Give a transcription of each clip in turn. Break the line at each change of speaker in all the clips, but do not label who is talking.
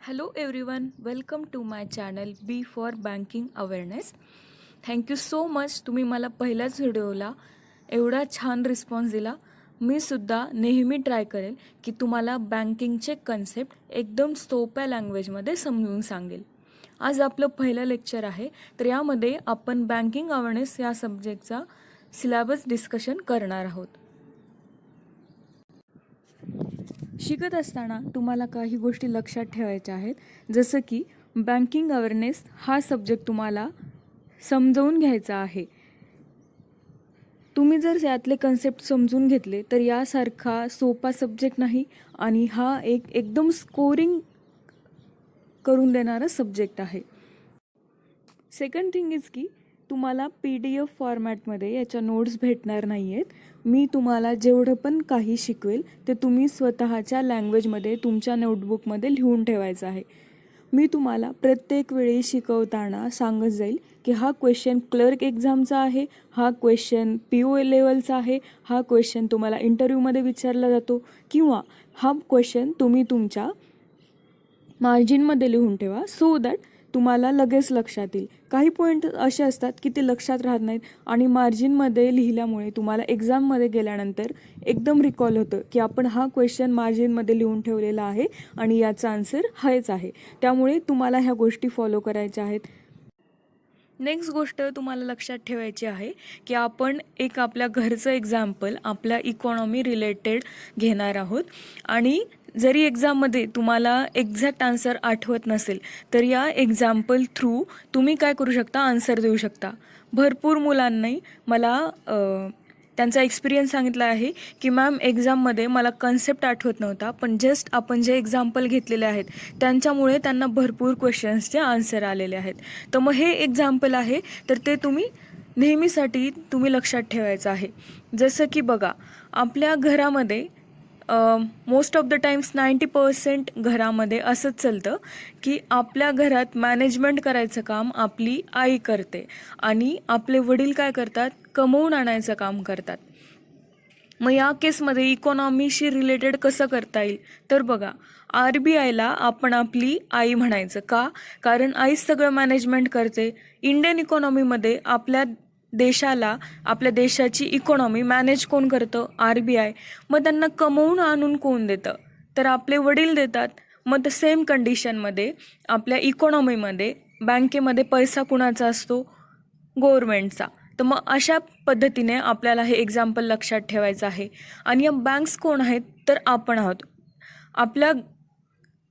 Hello everyone, welcome to my channel B for Banking Awareness. Thank you so much तुम्ही मला पहिल्याच व्हिडिओला एवढा छान रिस्पॉन्स दिला. मी सुद्धा नेहमी ट्राय करेल की तुम्हाला बँकिंगचे कन्सेप्ट एकदम सोप्या लँग्वेजमध्ये समजून सांगेल. आज आपलं पहिलं लेक्चर आहे, तर यामध्ये आपण बँकिंग अवेअरनेस या सब्जेक्टचा सिलेबस डिस्कशन करणार आहोत. शिकत असताना तुम्हाला काही गोष्टी लक्षात ठेवायच्या आहेत, जसं की बँकिंग अवेअरनेस हा सब्जेक्ट तुम्हाला समजावून घ्यायचा आहे. तुम्ही जर यातले कन्सेप्ट समजून घेतले तर यासारखा सोपा सब्जेक्ट नाही आणि हा एकदम स्कोरिंग करून देणारा सब्जेक्ट आहे. सेकंड थिंग इज की तुम्हाला PDF फॉर्मॅटमध्ये याच्या नोट्स भेटणार नाही आहेत. मी तुम्हाला जेवढं पण काही शिकवेल ते तुम्ही स्वतःच्या लँग्वेजमध्ये तुमच्या नोटबुकमध्ये लिहून ठेवायचं आहे. मी तुम्हाला प्रत्येक वेळी शिकवताना सांगत जाईल की हा क्वेश्चन क्लर्क एक्झामचा आहे, हा क्वेश्चन PO लेवलचा आहे, हा क्वेश्चन तुम्हाला इंटरव्ह्यूमध्ये विचारला जातो, किंवा हा क्वेश्चन तुम्ही तुमच्या मार्जिनमध्ये लिहून ठेवा सो दॅट तुम्हाला लगेच लक्षात येईल. काही पॉईंट असे असतात की ते लक्षात राहत नाहीत आणि मार्जिनमध्ये लिहिल्यामुळे तुम्हाला एक्झाममध्ये गेल्यानंतर एकदम रिकॉल होतं की आपण हा क्वेश्चन मार्जिनमध्ये लिहून ठेवलेला आहे आणि याचा आन्सर हेच आहे. त्यामुळे तुम्हाला ह्या गोष्टी फॉलो करायच्या आहेत. नेक्स्ट गोष्ट तुम्हाला लक्षात ठेवायची आहे की आपण एक आपल्या घरचं एक्झाम्पल आपल्या इकॉनॉमी रिलेटेड घेणार आहोत. आणि जरी एक्झाममध्ये तुम्हाला एक्झॅक्ट आन्सर आठवत नसेल तर या एक्झाम्पल थ्रू तुम्ही काय करू शकता, आन्सर देऊ शकता. भरपूर मुलांनी मला त्यांचा एक्सपिरियन्स सांगितला आहे की मॅम एक्झाममध्ये मला कन्सेप्ट आठवत नव्हता, पण जस्ट आपण जे एक्झाम्पल घेतलेले आहेत त्यांच्यामुळे त्यांना भरपूर क्वेश्चन्सचे आन्सर आलेले आहेत. तर मग हे एक्झाम्पल आहे, तर ते तुम्ही नेहमीसाठी तुम्ही लक्षात ठेवायचं आहे. जसं की बघा, आपल्या घरामध्ये मोस्ट ऑफ द टाइम्स 90% घरामध्ये असंच चालतं की आपल्या घरात मॅनेजमेंट करायचं काम आपली आई करते आणि आपले वडील काय करतात, कमवून आणायचं काम करतात. मग या केसमध्ये इकॉनॉमीशी रिलेटेड कसं करता येईल, तर बघा, RBIला आपण आपली आई म्हणायचं का, कारण आईच सगळं मॅनेजमेंट करते. इंडियन इकॉनॉमीमध्ये आपल्या देशाला, आपल्या देशाची इकॉनॉमी मॅनेज कोण करतं, RBI. मग त्यांना कमवून आणून कोण देतं, तर आपले वडील देतात. मग तर सेम कंडिशनमध्ये आपल्या इकॉनॉमीमध्ये बँकेमध्ये पैसा कुणाचा असतो, गव्हर्मेंटचा. तर मग अशा पद्धतीने आपल्याला हे एक्झाम्पल लक्षात ठेवायचं आहे. आणि या बँक्स कोण आहेत, तर आपण आहोत.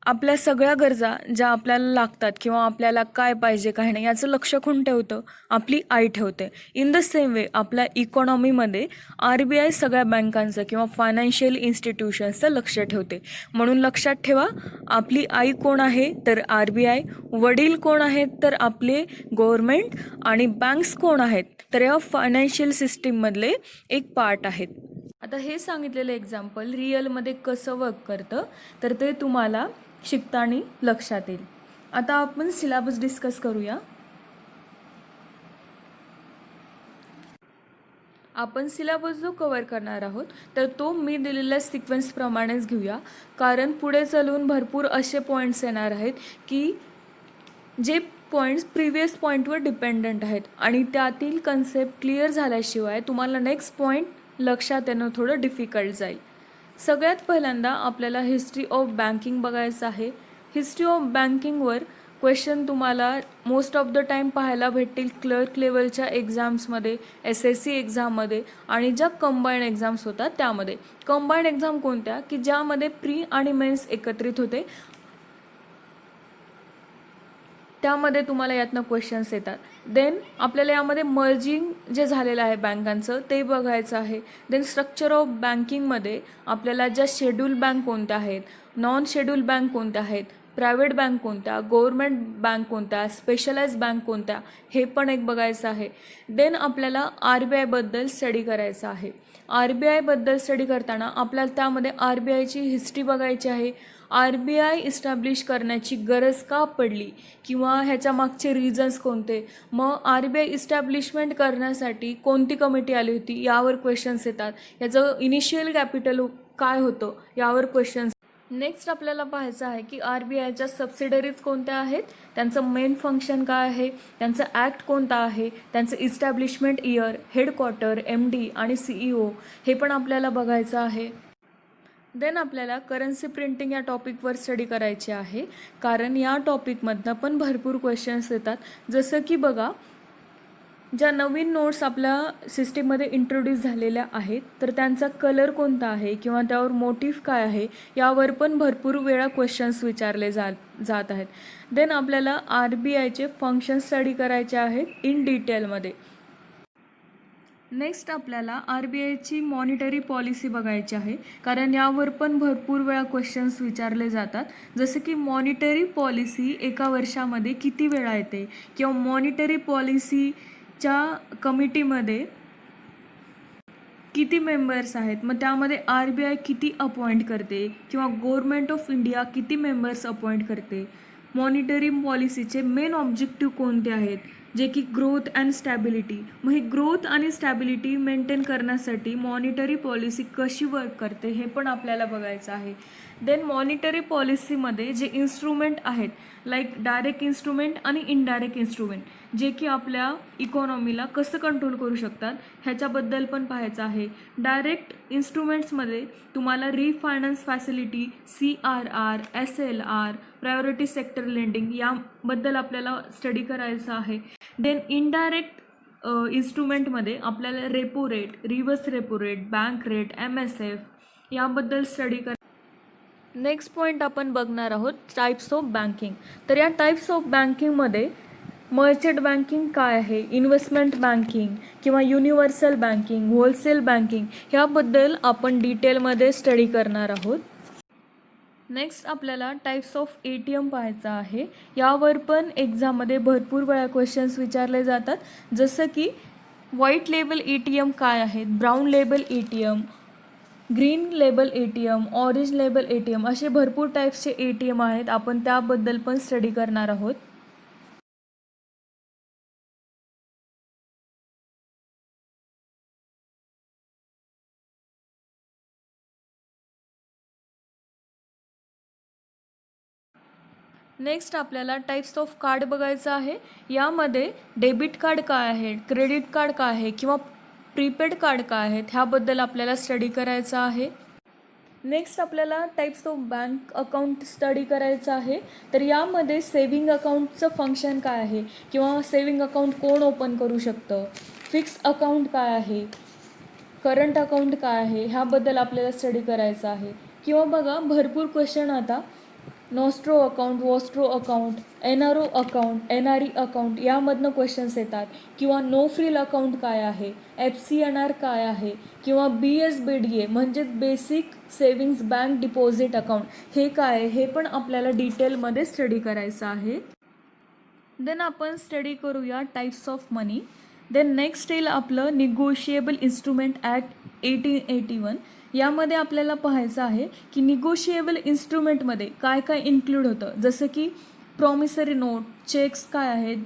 आपल्या सगळ्या गरजा ज्या आपल्याला लागतात किंवा आपल्याला काय पाहिजे काय नाही याचं लक्ष कोण ठेवतं, आपली आई ठेवते. इन द सेम वे आपल्या इकॉनॉमीमध्ये RBI सगळ्या बँकांचं किंवा फायनान्शियल इन्स्टिट्यूशन्सचं लक्ष ठेवते. म्हणून लक्षात ठेवा, आपली आई कोण आहे, तर RBI. वडील कोण आहेत, तर आपले गव्हर्मेंट. आणि बँक्स कोण आहेत, तर या फायनान्शियल सिस्टीममधले एक पार्ट आहेत. आता हे सांगितलेलं एक्झाम्पल रिअलमध्ये कसं वर्क करतं, तर ते तुम्हाला शिकताना लक्षात येईल. आता आपण सिलेबस डिस्कस करूया. आपण सिलेबस जो कवर करणार आहोत तर तो मी दिलेल्या सिक्वेन्सप्रमाणेच घेऊया, कारण पुढे चालून भरपूर असे पॉईंट्स येणार आहेत की जे पॉईंट्स प्रिव्हियस पॉईंटवर डिपेंडंट आहेत आणि त्यातील कन्सेप्ट क्लिअर झाल्याशिवाय तुम्हाला नेक्स्ट पॉईंट लक्षात येणं थोडं डिफिकल्ट जाईल. सगळ्यात पहिल्यांदा आपल्याला हिस्ट्री ऑफ बँकिंग बघायचं आहे. हिस्ट्री ऑफ बँकिंगवर क्वेश्चन तुम्हाला मोस्ट ऑफ द टाईम पाहायला भेटतील क्लर्क लेवलच्या एक्झाम्समध्ये, SSC एक्झाममध्ये आणि ज्या कंबाईंड एक्झाम्स होतात त्यामध्ये. कंबाईंड एक्झाम कोणत्या, की ज्यामध्ये प्री आणि मेन्स एकत्रित होते, त्यामध्ये तुम्हाला यातनं क्वेश्चन्स येतात. देन आपल्याला यामध्ये मर्जिंग जे झालेलं आहे बँकांचं ते बघायचं आहे. देन स्ट्रक्चर ऑफ बँकिंगमध्ये आपल्याला ज्या शेड्यूल बँक कोणत्या आहेत, नॉन शेड्यूल बँक कोणत्या आहेत, प्रायव्हेट बँक कोणत्या, गव्हर्मेंट बँक कोणत्या, स्पेशलाइज बँक कोणत्या, हे पण एक बघायचं आहे. देन आपल्याला RBIबद्दल स्टडी करायचं आहे. RBIबद्दल स्टडी करताना आपल्याला त्यामध्ये RBIची हिस्ट्री बघायची आहे. RBI इस्टॅब्लिश करण्याची गरज का पडली किंवा ह्याच्या मागचे रिझन्स कोणते, मग RBI इस्टॅब्लिशमेंट करण्यासाठी कोणती कमिटी आली होती, यावर क्वेश्चन्स येतात. याचं इनिशियल कॅपिटल काय होतं, यावर क्वेश्चन्स. नेक्स्ट आपल्याला पाहायचं आहे की RBIच्या सबसिडरीज कोणत्या आहेत, त्यांचं मेन फंक्शन काय आहे, त्यांचं ॲक्ट कोणता आहे, त्यांचं इस्टॅब्लिशमेंट इयर, हेडक्वार्टर, MD आणि CEO हे पण आपल्याला बघायचं आहे. देन आपल्याला करन्सी प्रिंटिंग या टॉपिकवर स्टडी करायचे आहे, कारण या टॉपिकमधनं पण भरपूर क्वेश्चन्स येतात. जसं की बघा, ज्या नवीन नोट्स आपल्या सिस्टीममध्ये इंट्रोड्यूस झालेल्या आहेत तर त्यांचा कलर कोणता आहे किंवा त्यावर मोटिव्ह काय आहे यावर पण भरपूर वेळा क्वेश्चन्स विचारले जात आहेत. देन आपल्याला RBIचे फंक्शन स्टडी करायचे आहेत इन डिटेलमध्ये. नेक्स्ट आपल्याला RBIची मॉनिटरी पॉलिसी बघायची आहे, कारण यावर पण भरपूर वेळा क्वेश्चन्स विचारले जातात. जसं की मॉनिटरी पॉलिसी एका वर्षामध्ये किती वेळा येते किंवा मॉनिटरी पॉलिसीच्या कमिटीमध्ये किती मेंबर्स आहेत, मग त्यामध्ये RBI किती अपॉइंट करते किंवा गव्हर्नमेंट ऑफ इंडिया किती मेंबर्स अपॉइंट करते, मॉनिटरी पॉलिसीचे मेन ऑब्जेक्टिव्ह कोणते आहेत, जे की ग्रोथ अँड स्टॅबिलिटी. मग ही ग्रोथ आणि स्टॅबिलिटी मेंटेन करण्यासाठी मॉनिटरी पॉलिसी कशी वर्क करते हे पण आपल्याला बघायचं आहे. देन मॉनिटरी पॉलिसीमध्ये जे इन्स्ट्रुमेंट आहेत, लाईक डायरेक्ट इन्स्ट्रुमेंट आणि इनडायरेक्ट इन्स्ट्रुमेंट, जे की आपल्या इकॉनॉमीला कसं कंट्रोल करू शकतात ह्याच्याबद्दल पण पाहायचं आहे. डायरेक्ट इन्स्ट्रुमेंट्समध्ये तुम्हाला रिफायनान्स facility, CRR, SLR, priority sector lending याबद्दल आपल्याला स्टडी करायचं आहे. देन इनडायरेक्ट इन्स्ट्रुमेंटमध्ये आपल्याला repo rate, reverse repo rate, bank rate, MSF याबद्दल स्टडी नेक्स्ट पॉईंट आपण बघणार आहोत टाईप्स ऑफ बँकिंग. तर या टाईप्स ऑफ बँकिंगमध्ये मर्चंट बँकिंग काय आहे, इन्व्हेस्टमेंट बँकिंग किंवा युनिव्हर्सल बँकिंग, होलसेल बँकिंग ह्याबद्दल आपण डिटेलमध्ये स्टडी करणार आहोत. नेक्स्ट आपल्याला टाईप्स ऑफ ATM पाहायचं आहे. यावर पण एक्झाममध्ये भरपूर वेळा क्वेश्चन्स विचारले जातात. जसं की व्हाईट लेबल ATM काय आहेत, brown label ATM, green label ATM, orange label ATM असे भरपूर टाईप्सचे ATM आहेत. आपण त्याबद्दल पण स्टडी करणार आहोत. नेक्स्ट आपल्याला टाईप्स ऑफ कार्ड बघायचं आहे. यामध्ये डेबिट कार्ड काय आहे, क्रेडिट कार्ड काय आहे किंवा प्रीपेड कार्ड काय आहेत ह्याबद्दल आपल्याला स्टडी करायचं आहे. नेक्स्ट आपल्याला types of bank account study करायचं आहे. तर यामध्ये सेविंग अकाउंटचं फंक्शन काय आहे किंवा सेविंग अकाउंट कोण ओपन करू शकतं, फिक्स अकाउंट काय आहे, करंट अकाउंट काय आहे ह्याबद्दल आपल्याला स्टडी करायचं आहे. किंवा बघा भरपूर क्वेश्चन आता nostro account, vostro account, NRO account, NRE account यामधनं क्वेश्चन्स येतात. किंवा नो फ्रिल अकाउंट काय आहे, FCNR काय आहे किंवा BSBDA म्हणजेच basic savings bank deposit account हे काय आहे हे पण आपल्याला डिटेलमध्ये स्टडी करायचं आहे. देन आपण स्टडी करूया types of money. Then next येईल आपलं निगोशिएबल इन्स्ट्रुमेंट ॲक्ट 1881. यामध्ये आपल्याला पाहायचं आहे की निगोशिएबल इन्स्ट्रुमेंटमध्ये काय काय इन्क्लूड होतं. जसं की प्रॉमिसरी नोट, चेक्स काय आहेत,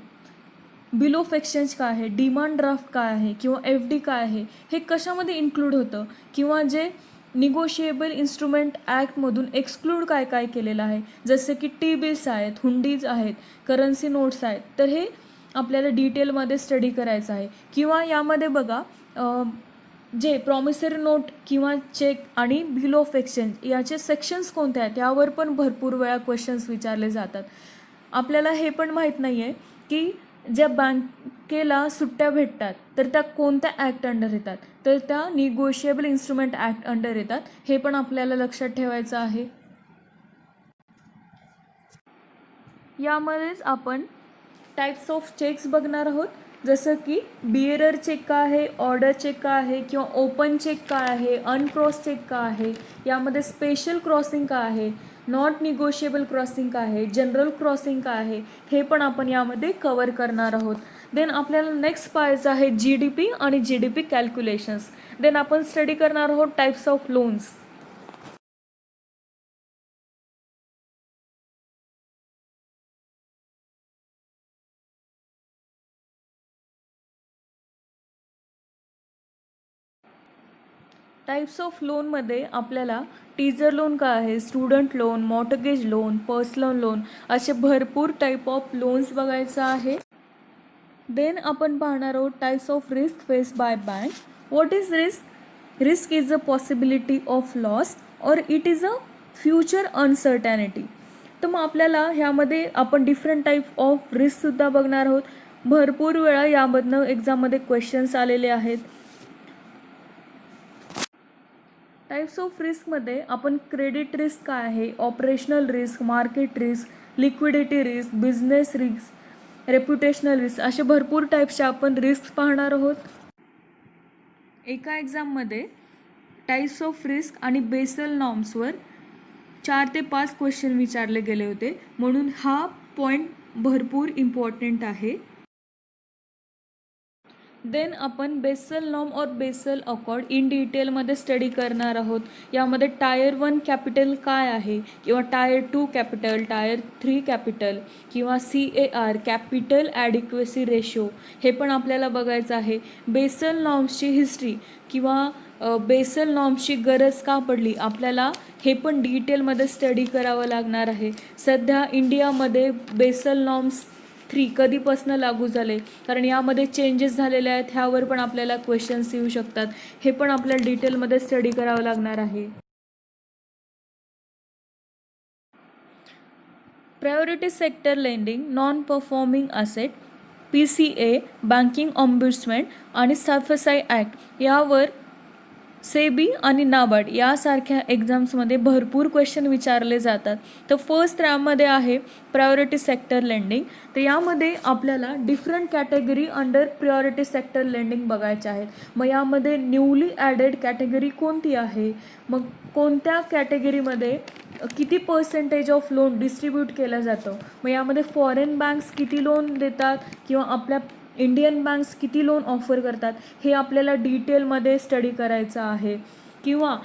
बिल ऑफ एक्सचेंज काय आहे, डिमांड ड्राफ्ट काय आहे किंवा FD काय आहे, हे कशामध्ये इन्क्लूड होतं किंवा जे निगोशिएबल इन्स्ट्रुमेंट ॲक्टमधून एक्सक्लूड काय काय केलेलं आहे. जसं की T-बिल्स आहेत, हुंडीज आहेत, करन्सी नोट्स आहेत. तर हे आपल्याला डिटेलमध्ये स्टडी करायचं आहे. किंवा यामध्ये बघा जे प्रॉमिसरी नोट किंवा चेक आणि बिल ऑफ एक्सचेंज याचे सेक्शन्स कोणते आहेत यावर पण भरपूर वेळा क्वेश्चन्स विचारले जातात. आपल्याला हे पण माहीत नाही आहे की ज्या बँकेला सुट्ट्या भेटतात तर त्या कोणत्या ॲक्ट अंडर येतात, तर त्या निगोशिएबल इन्स्ट्रुमेंट ॲक्ट अंडर येतात. हे पण आपल्याला लक्षात ठेवायचं आहे. यामध्येच आपण टाईप्स ऑफ चेक्स बघणार आहोत. जसं की बिअरर चेक काय आहे, ऑर्डर चेक काय आहे किंवा ओपन चेक काय आहे, अनक्रॉस चेक काय आहे, यामध्ये स्पेशल क्रॉसिंग काय आहे, नॉट निगोशिएबल क्रॉसिंग काय आहे, जनरल क्रॉसिंग काय आहे हे पण आपण यामध्ये कवर करणार आहोत. देन आपल्याला नेक्स्ट पाहायचं आहे GDP आणि GDP कॅल्क्युलेशन्स. देन आपण स्टडी करणार आहोत types of loans. Types of लोनमध्ये आपल्याला टीजर लोन काय आहे, student loan, mortgage loan, personal loan असे भरपूर टाईप ऑफ लोन्स बघायचं आहे. देन आपण पाहणार आहोत types of risk face by bank. What is risk? Risk is a possibility of loss or it is a future uncertainty. तर मग आपल्याला ह्यामध्ये आपण डिफरंट टाईप ऑफ रिस्कसुद्धा बघणार आहोत. भरपूर वेळा यामधनं एक्झाममध्ये क्वेश्चन्स आलेले आहेत. टाईप्स ऑफ रिस्कमध्ये आपण क्रेडिट रिस्क काय आहे, operational risk, market risk, liquidity risk, business risk, reputational risk असे भरपूर टाईप्सचे आपण रिस्क पाहणार आहोत. एका एक्झाममध्ये टाईप्स ऑफ रिस्क आणि बेसल नॉर्म्सवर 4 ते 5 क्वेश्चन विचारले गेले होते, म्हणून हा पॉईंट भरपूर इम्पॉर्टंट आहे. देन आपण बेसल नॉर्म और बेसल अकॉर्ड इन डिटेलमध्ये स्टडी करणार आहोत. यामध्ये टायर 1 कॅपिटल काय आहे किंवा टायर 2 कॅपिटल, टायर 3 कॅपिटल किंवा CAR कॅपिटल ॲडिक्वेसी रेशो हे पण आपल्याला बघायचं आहे. बेसल नॉर्म्सची हिस्ट्री किंवा बेसल नॉर्म्सची गरज का पडली आपल्याला हे पण डिटेलमध्ये स्टडी करावं लागणार आहे. सध्या इंडियामध्ये बेसल नॉर्म्स 3 कधीपासून लागू झाले, कारण यामध्ये चेंजेस झालेले आहेत, ह्यावर पण आपल्याला क्वेश्चन्स येऊ शकतात. हे पण आपल्याला डिटेलमध्ये स्टडी करावं लागणार आहे. Priority sector lending, non performing asset, PCA, banking ombudsman आणि साफसाई ॲक्ट यावर सेबी आणि नाबार्ड यासारख्या एक्झाम्समध्ये भरपूर क्वेश्चन विचारले जातात. तर फर्स्ट रॅममध्ये आहे प्रायोरिटी सेक्टर लेंडिंग. तर यामध्ये आपल्याला different category under priority sector lending बघायचे आहेत. मग यामध्ये न्यूली ॲडेड कॅटेगरी कोणती आहे, मग कोणत्या कॅटेगरीमध्ये किती पर्सेंटेज ऑफ लोन डिस्ट्रीब्यूट केलं जातं, मग यामध्ये फॉरेन बँक्स किती लोन देतात किंवा आपल्या इंडियन बँक्स किती लोन ऑफर करतात हे आपल्याला डिटेलमध्ये स्टडी करायचं आहे. किंवा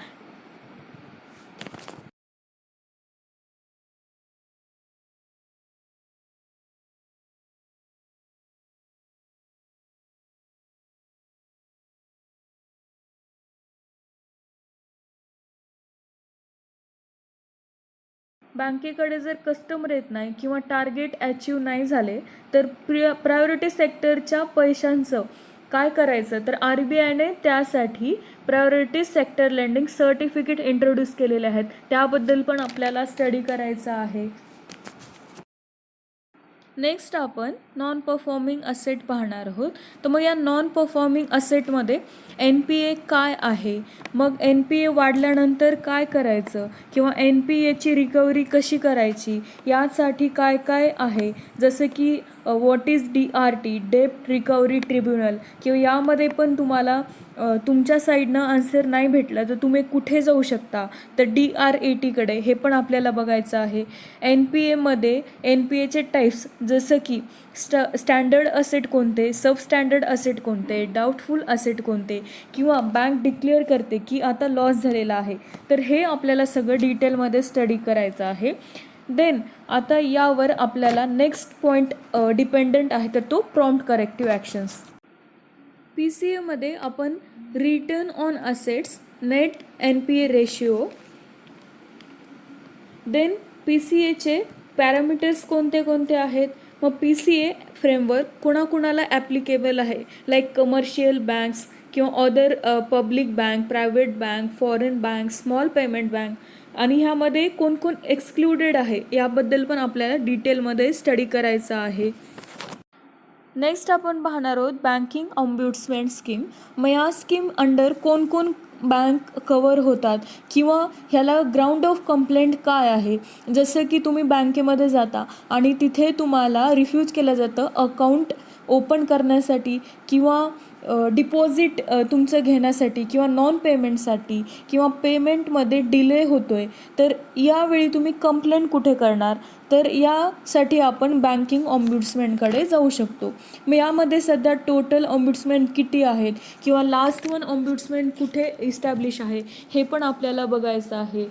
बँकेकडे जर कस्टमर येत नाही किंवा टार्गेट अचीव नाही झाले तर प्रायोरिटी सेक्टरच्या पैशांचं काय करायचं, तर RBIने त्यासाठी priority sector lending certificate introduce केलेले आहेत. त्याबद्दल पण आपल्याला स्टडी करायचं आहे. नेक्स्ट आपण नॉन परफॉर्मिंग असेट पाहणार आहोत. तर मग या नॉन परफॉर्मिंग असेटमध्ये NPA काय आहे, मग NPA वाढल्यानंतर काय करायचं किंवा NPAची रिकव्हरी कशी करायची यासाठी काय काय आहे, जसं की व्हॉट इज DRT, डेप्ट रिकव्हरी ट्रिब्युनल, किंवा यामध्ये पण तुम्हाला तुमच्या साईडनं आन्सर नाही भेटला तर तुम्ही कुठे जाऊ शकता, तर DRATकडे. हे पण आपल्याला बघायचं आहे. NPAमध्ये NPAचे टाईप्स जसं की स्टँडर्ड असेट कोणते, सबस्टँडर्ड असेट कोणते, डाऊटफुल असेट कोणते, किंवा बँक डिक्लेअर करते की आता लॉस झालेला आहे, तर हे आपल्याला सगळं डिटेलमध्ये स्टडी करायचं आहे. देन आता यावर आपल्याला नेक्स्ट पॉईंट डिपेंडंट आहे, तर तो प्रॉम्प्ट करेक्टिव्ह ॲक्शन्स. PCAमध्ये आपण return on assets, net NPA ratio, then PCAचे पॅरामीटर्स कोणते कोणते आहेत, मग PCA फ्रेमवर्क कुणाकुणाला ॲप्लिकेबल आहे, लाईक कमर्शियल बँक्स किंवा other public bank, private bank, foreign bank, small payment bank, आणि ह्यामध्ये कोण कोण एक्सक्लुडेड आहे याबद्दल पण आपल्याला डिटेलमध्ये स्टडी करायचं आहे. नेक्स्ट आपण पाहणार आहोत बँकिंग ऑम्ब्युड्समॅन स्कीम. मग या स्कीम अंडर कोण कोण बँक कवर होतात किंवा ह्याला ग्राउंड ऑफ कंप्लेंट काय आहे, जसं की तुम्ही बँकेमध्ये जाता आणि तिथे तुम्हाला रिफ्यूज केलं जातं अकाउंट ओपन करण्यासाठी किंवा डिपॉझिट तुमचं घेण्यासाठी किंवा नॉन पेमेंटसाठी किंवा पेमेंटमध्ये डिले होतो आहे, तर यावेळी तुम्ही कंप्लेंट कुठे करणार, तर यासाठी आपण बँकिंग ऑम्ब्युड्समॅनकडे जाऊ शकतो. मग यामध्ये सध्या टोटल ऑम्ब्युड्समॅन किती आहेत किंवा लास्ट वन ऑम्ब्युड्समॅन कुठे इस्टॅब्लिश आहे हे पण आपल्याला बघायचं आहे.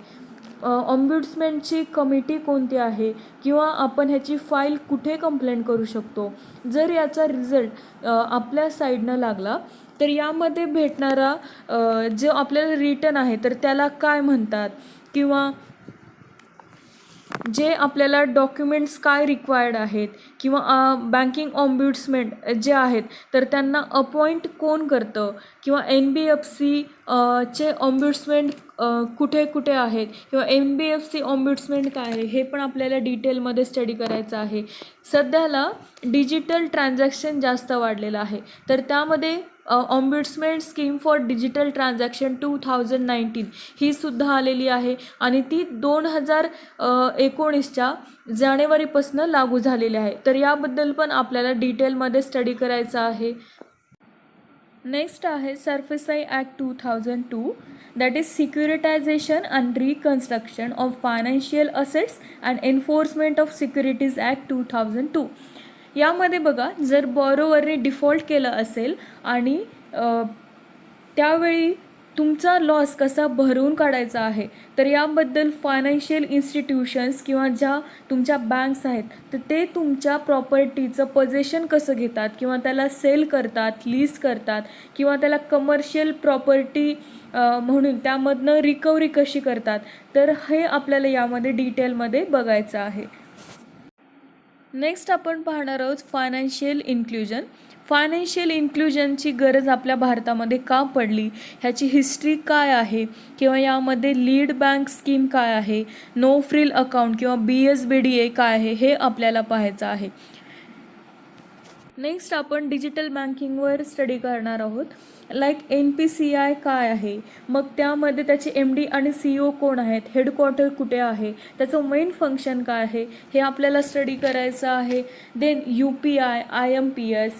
ऑम्ब्युड्समॅनची कमिटी कोणती आहे किंवा आपण ह्याची फाईल कुठे कंप्लेंट करू शकतो. जर याचा रिझल्ट आपल्या साईडनं लागला तर यामध्ये भेटणारा जो आपल्याला रिटर्न आहे तर त्याला काय म्हणतात, किंवा जे आपल्याला डॉक्युमेंट्स काय रिक्वायर्ड आहेत, किंवा बँकिंग ऑम्ब्युड्समॅन जे आहेत तर त्यांना अपॉइंट कोण करतं, किंवा NBFC चे ऑम्ब्युड्समॅन कुठे कुठे आहेत, किंवा NBFC ऑम्ब्युड्समॅन काय आहे हे पण आपल्याला डिटेलमध्ये स्टडी करायचं आहे. सध्याला डिजिटल ट्रान्झॅक्शन जास्त वाढलेलं आहे तर त्यामध्ये ऑम्ब्युड्समॅन स्कीम फॉर डिजिटल ट्रान्झॅक्शन 2019 ही सुद्धा आलेली आहे आणि ती 2019च्या जानेवारीपासून लागू झालेली आहे. तर याबद्दल पण आपल्याला डिटेलमध्ये स्टडी करायचं आहे. नेक्स्ट आहे SARFAESI act 2002, that is securitisation and reconstruction of financial assets and enforcement of securities act 2002. यामध्ये बघा, जर बॉरोवरने डिफॉल्ट केलं असेल आणि त्यावेळी तुमचा लॉस कसा भरून काढायचा आहे तर याबद्दल फायनान्शियल इन्स्टिट्यूशन्स किंवा ज्या तुमच्या बँक्स आहेत तर ते तुमच्या प्रॉपर्टीचं पोझेशन कसं घेतात, किंवा त्याला सेल करतात, लीज करतात, किंवा त्याला कमर्शियल प्रॉपर्टी म्हणून त्यामधनं रिकव्हरी कशी करतात, तर हे आपल्याला यामध्ये डिटेलमध्ये बघायचं आहे. नेक्स्ट आपण पाहणार आहोत फायनान्शियल इन्क्ल्युजन. फायनान्शियल इन्क्ल्युजनची गरज आपल्या भारतामध्ये का पडली, ह्याची हिस्ट्री काय आहे, किंवा यामध्ये लीड बँक स्कीम काय आहे, नो फ्रिल अकाउंट किंवा BSBDA काय आहे हे आपल्याला पाहायचं आहे. नेक्स्ट आपण डिजिटल बँकिंगवर स्टडी करणार आहोत. लाईक NPCI काय आहे, मग त्यामध्ये त्याचे MD आणि CEO कोण आहेत, हेडक्वार्टर कुठे आहे, त्याचं मेन फंक्शन काय आहे हे आपल्याला स्टडी करायचं आहे. देन UPI, IMPS,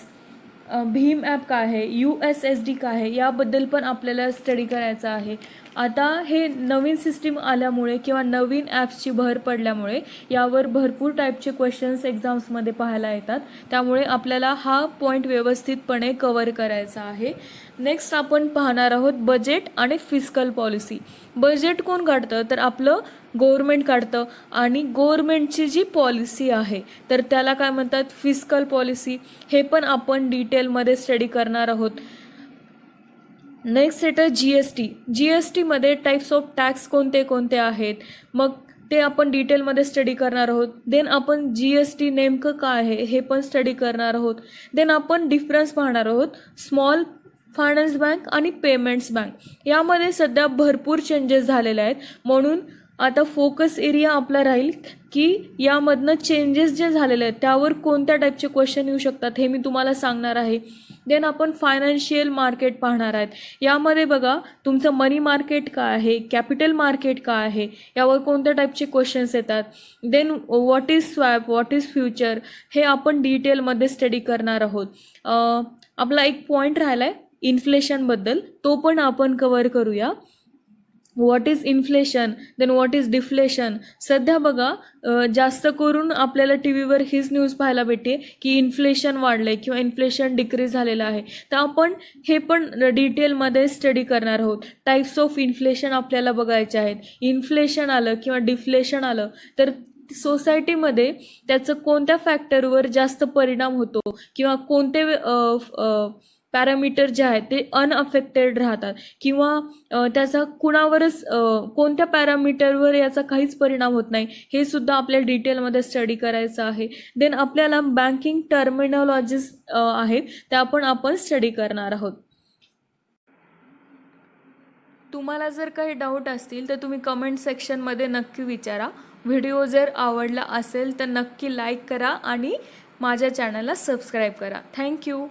भीम ॲप काय आहे, USSD काय आहे याबद्दल पण आपल्याला स्टडी करायचं आहे. आता हे नवीन सिस्टीम आल्यामुळे किंवा नवीन ॲप्सची भर पडल्यामुळे यावर भरपूर टाईपचे क्वेश्चन्स एक्झाम्समध्ये पाहायला येतात, त्यामुळे आपल्याला हा पॉईंट व्यवस्थितपणे कवर करायचा आहे. नेक्स्ट आपण पाहणार आहोत बजेट आणि फिस्कल पॉलिसी. बजेट कोण काढतं तर आपलं गव्हर्मेंट काढतं, आणि गव्हर्मेंटची जी पॉलिसी आहे तर त्याला काय म्हणतात, फिस्कल पॉलिसी. हे पण आपण डिटेलमध्ये स्टडी करणार आहोत. नेक्स्ट येतं GSTमध्ये टाईप्स ऑफ टॅक्स कोणते कोणते आहेत, मग ते आपण डिटेलमध्ये स्टडी करणार आहोत. देन आपण GST नेमकं काय आहे हे पण स्टडी करणार आहोत. देन आपण डिफरन्स पाहणार आहोत स्मॉल फायनान्स बँक आणि पेमेंट्स बँक. यामध्ये सध्या भरपूर चेंजेस झालेले आहेत, म्हणून आता फोकस एरिया आपला राहील की यामधनं चेंजेस जे झालेले आहेत त्यावर कोणत्या टाईपचे क्वेश्चन येऊ शकतात हे मी तुम्हाला सांगणार आहे. देन आपण फायनान्शियल मार्केट पाहणार आहेत. यामध्ये बघा, तुमचं मनी मार्केट काय आहे, कॅपिटल मार्केट काय आहे, यावर कोणत्या टाईपचे क्वेश्चन्स येतात. Then what is swap, what is future, हे आपण डिटेलमध्ये स्टडी करणार आहोत. आपला एक पॉईंट राहिला आहे इन्फ्लेशनबद्दल, तो पण आपण कवर करूया. What is inflation, then what is deflation. सध्या बघा, जास्त करून आपल्याला TVवर हीच न्यूज पाहायला भेटते की इन्फ्लेशन वाढलं आहे किंवा इन्फ्लेशन डिक्रीज झालेलं आहे. तर आपण हे पण डिटेलमध्ये स्टडी करणार आहोत. टाईप्स ऑफ इन्फ्लेशन आपल्याला बघायचे आहेत. इन्फ्लेशन आलं किंवा डिफ्लेशन आलं तर सोसायटीमध्ये त्याचं कोणत्या फॅक्टरवर जास्त परिणाम होतो, किंवा कोणते पॅरामीटर जे आहेत ते अनअफेक्टेड राहतात, किंवा त्याचा कुणावरच कोणत्या पॅरामीटरवर याचा काहीच परिणाम होत नाही, हे सुद्धा आपल्याला डिटेलमध्ये स्टडी करायचं आहे. देन आपल्याला बँकिंग टर्मिनॉलॉजीज आहेत त्या पण आपण स्टडी करणार आहोत. तुम्हाला जर काही डाऊट असतील तर तुम्ही कमेंट सेक्शनमध्ये नक्की विचारा. व्हिडिओ जर आवडला असेल तर नक्की लाईक करा आणि माझ्या चॅनलला सबस्क्राईब करा. थँक्यू.